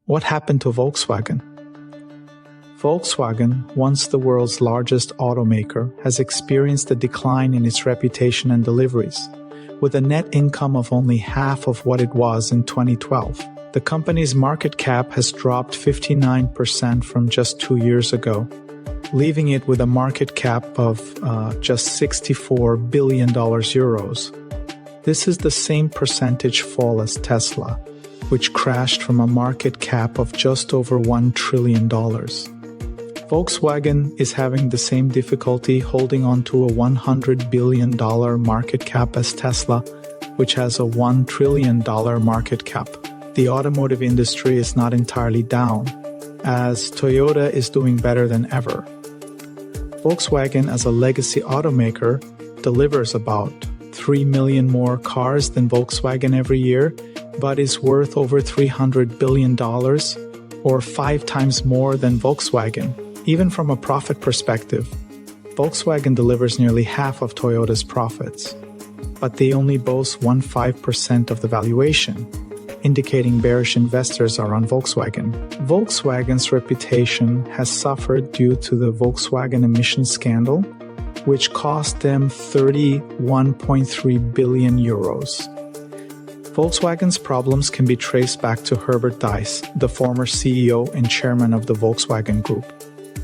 What happened to Volkswagen? Volkswagen, once the world's largest automaker, has experienced a decline in its reputation and deliveries, with a net income of only half of what it was in 2012. The company's market cap has dropped 59% from just 2 years ago, leaving it with a market cap of just $64 billion euros. This is the same percentage fall as Tesla, which crashed from a market cap of just over $1 trillion. Volkswagen is having the same difficulty holding on to a $100 billion market cap as Tesla, which has a $1 trillion market cap. The automotive industry is not entirely down, as Toyota is doing better than ever. Volkswagen, as a legacy automaker, delivers about 3 million more cars than Volkswagen every year, but is worth over $300 billion, or 5 times more than Volkswagen. Even from a profit perspective, Volkswagen delivers nearly half of Toyota's profits, but they only boast 15% of the valuation, indicating bearish investors are on Volkswagen. Volkswagen's reputation has suffered due to the Volkswagen emissions scandal, which cost them 31.3 billion euros. Volkswagen's problems can be traced back to Herbert Diess, the former CEO and chairman of the Volkswagen Group.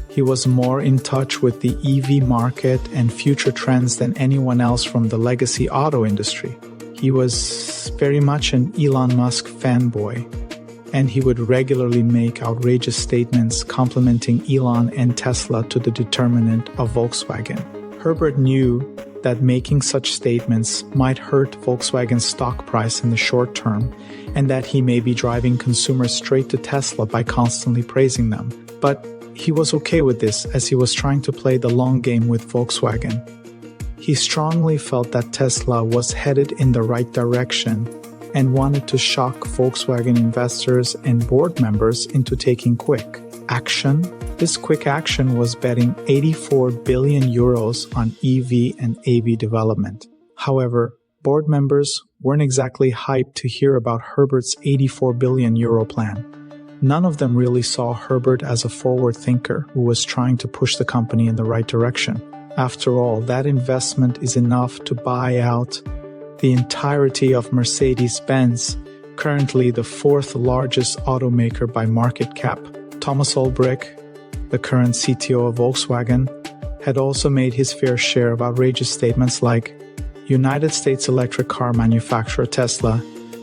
He was more in touch with the EV market and future trends than anyone else from the legacy auto industry. He was very much an Elon Musk fanboy, and he would regularly make outrageous statements complimenting Elon and Tesla to the determinant of Volkswagen. Herbert knew that making such statements might hurt Volkswagen's stock price in the short term, and that he may be driving consumers straight to Tesla by constantly praising them. But he was okay with this, as he was trying to play the long game with Volkswagen. He strongly felt that Tesla was headed in the right direction and wanted to shock Volkswagen investors and board members into taking quick action. This quick action was betting 84 billion euros on EV and AV development. However, board members weren't exactly hyped to hear about Herbert's 84 billion euro plan. None of them really saw Herbert as a forward thinker who was trying to push the company in the right direction. After all, that investment is enough to buy out the entirety of Mercedes-Benz, currently the 4th largest automaker by market cap. Thomas Ulbrich, the current CTO of Volkswagen, had also made his fair share of outrageous statements like, United States electric car manufacturer Tesla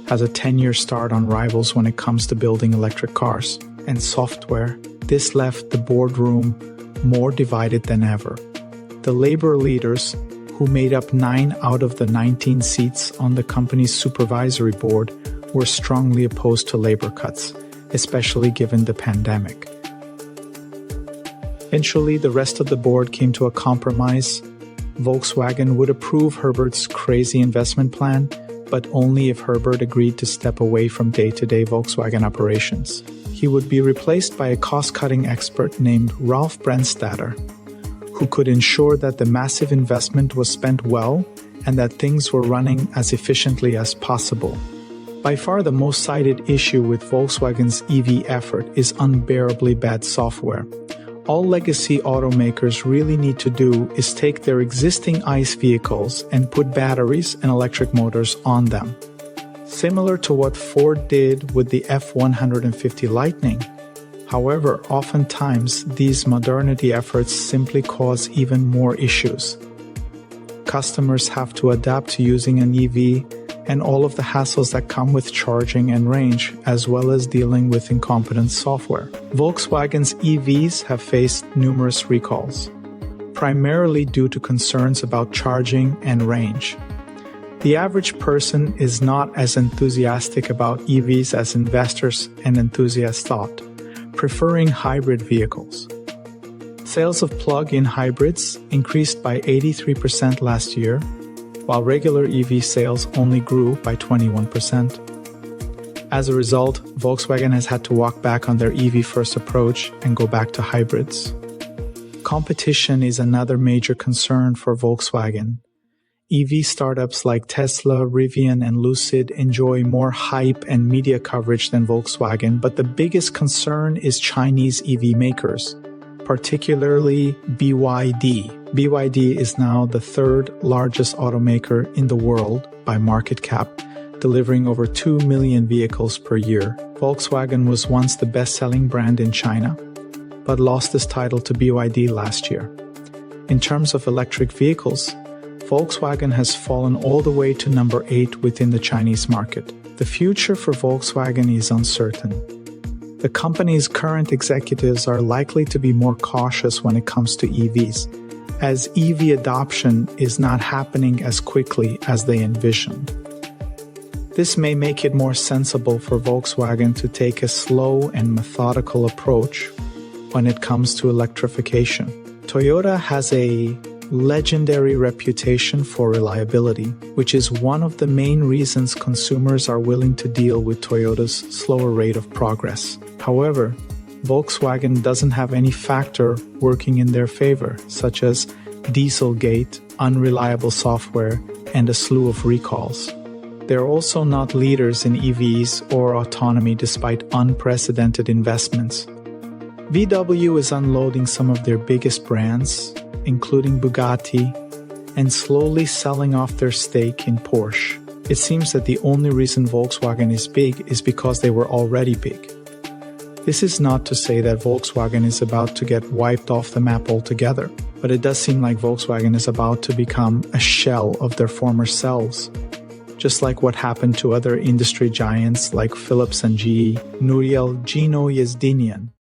has a 10-year start on rivals when it comes to building electric cars and software. This left the boardroom more divided than ever. The labor leaders, who made up 9 out of the 19 seats on the company's supervisory board, were strongly opposed to labor cuts, especially given the pandemic. Eventually, the rest of the board came to a compromise. Volkswagen would approve Herbert's crazy investment plan, but only if Herbert agreed to step away from day-to-day Volkswagen operations. He would be replaced by a cost-cutting expert named Ralf Brandstatter, who could ensure that the massive investment was spent well and that things were running as efficiently as possible. By far the most cited issue with Volkswagen's EV effort is unbearably bad software. All legacy automakers really need to do is take their existing ICE vehicles and put batteries and electric motors on them. Similar to what Ford did with the F-150 Lightning. However, oftentimes these modernity efforts simply cause even more issues. Customers have to adapt to using an EV and all of the hassles that come with charging and range, as well as dealing with incompetent software. Volkswagen's EVs have faced numerous recalls, primarily due to concerns about charging and range. The average person is not as enthusiastic about EVs as investors and enthusiasts thought, preferring hybrid vehicles. Sales of plug-in hybrids increased by 83% last year, while regular EV sales only grew by 21%. As a result, Volkswagen has had to walk back on their EV-first approach and go back to hybrids. Competition is another major concern for Volkswagen. EV startups like Tesla, Rivian, and Lucid enjoy more hype and media coverage than Volkswagen, but the biggest concern is Chinese EV makers, particularly BYD. BYD is now the third largest automaker in the world by market cap, delivering over 2 million vehicles per year. Volkswagen was once the best-selling brand in China, but lost this title to BYD last year. In terms of electric vehicles, Volkswagen has fallen all the way to number 8 within the Chinese market. The future for Volkswagen is uncertain. The company's current executives are likely to be more cautious when it comes to EVs, as EV adoption is not happening as quickly as they envisioned. This may make it more sensible for Volkswagen to take a slow and methodical approach when it comes to electrification. Toyota has a legendary reputation for reliability, which is one of the main reasons consumers are willing to deal with Toyota's slower rate of progress. However, Volkswagen doesn't have any factor working in their favor, such as Dieselgate, unreliable software, and a slew of recalls. They're also not leaders in EVs or autonomy despite unprecedented investments. VW is unloading some of their biggest brands, including Bugatti, and slowly selling off their stake in Porsche. It seems that the only reason Volkswagen is big is because they were already big. This is not to say that Volkswagen is about to get wiped off the map altogether, but it does seem like Volkswagen is about to become a shell of their former selves, just like what happened to other industry giants like Philips and GE. Nouriel, Gino, Yazdinian.